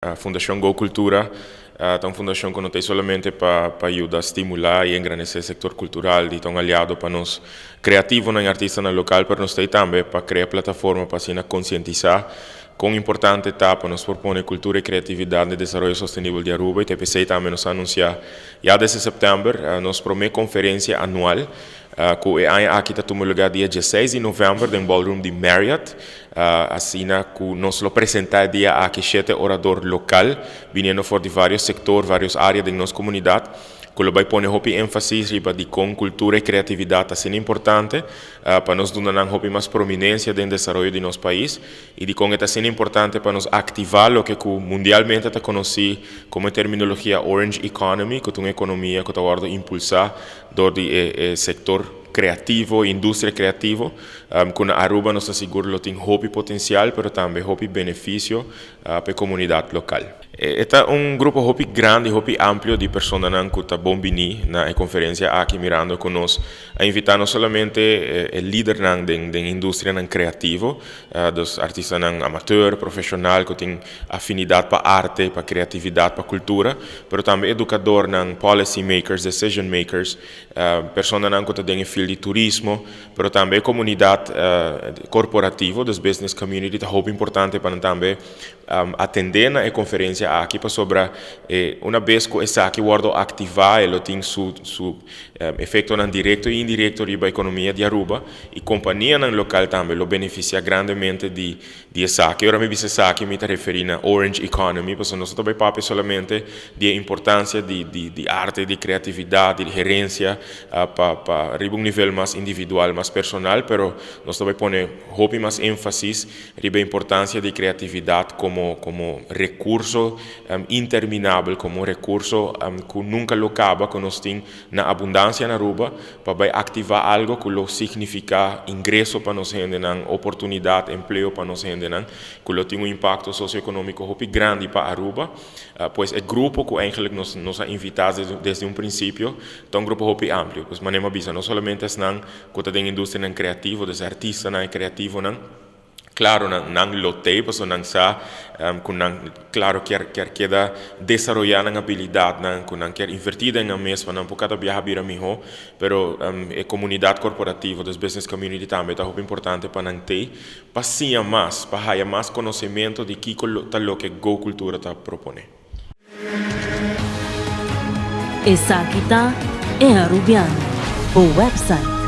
A Fundação Go Cultura é uma fundação que não tem somente para ajudar a estimular e engrandecer o setor cultural, e tão aliado para nós criativos e artistas no local, para nós também para criar plataforma para se conscientizar com importante etapa nos propõe cultura e criatividade de desenvolvimento sustentável de Aruba, e TPC também nos anuncia já desde setembro nos promete conferência anual que aqui está tomando lugar dia 16 de novembro no ballroom de Marriott, assim que nos lo apresentar dia aqui 7 orador local vindo de vários setores, várias áreas da nossa comunidade, que vai pôr ênfase de com cultura e criatividade assim importante para nos dar mais prominência no desenvolvimento de nosso país, e de com é assim importante para nos ativar o que mundialmente está conhecido como terminologia Orange Economy, que é uma economia que está impulsar do setor criativo, indústria criativa, com a Aruba nos assegura que tem hobby potencial, mas também hobby benefício para a comunidade local. Este é um grupo hobby grande, hobby amplo de pessoas que estão bom venir na conferência aqui mirando conosco, a invitar não somente o líder da indústria criativa, dos artistas amador, profissional, que têm afinidade para arte, para criatividade, para cultura, mas também educador, policy makers, decision makers, pessoas que têm fio de turismo, mas também comunidade corporativa, dos business community, é muito importante para também atender na conferência aqui para sobre uma vez que essa aqui guardo ativar, ele tem su efeito direto e indireto para a economia de Aruba, e companhia no local também lo beneficia grandemente de essa aqui. Ora me dice essa aqui me está referindo a Orange Economy, porque nós também falamos solamente de importância de arte, de criatividade, de gerência para um nível mais individual, mais personal, pero nós também ponemos mais ênfase na importância de criatividade como recurso interminável, como recurso que nunca lo acaba, que nós temos na abundância na Aruba, para ativar algo que lo significa ingresso para nós gente, oportunidade, emprego para nós gente, que lo tem impacto socioeconômico muito grande para Aruba, pois é grupo que eigenlijk nos invitado desde um princípio, então um grupo muito amplo, pois manema bisa, não somente que tem indústria criativa, dos artistas criativos, claro, não lotei, porque não sa, claro, quer desenvolver a habilidade, não quer invertir em mês, para não cada viajar bira melhor, pero a comunidade corporativa, das business community também é muito importante para não ter, para mais, para ter mais conhecimento de que o que Go Cultura está propondo. Essa aqui é Arubiano, o website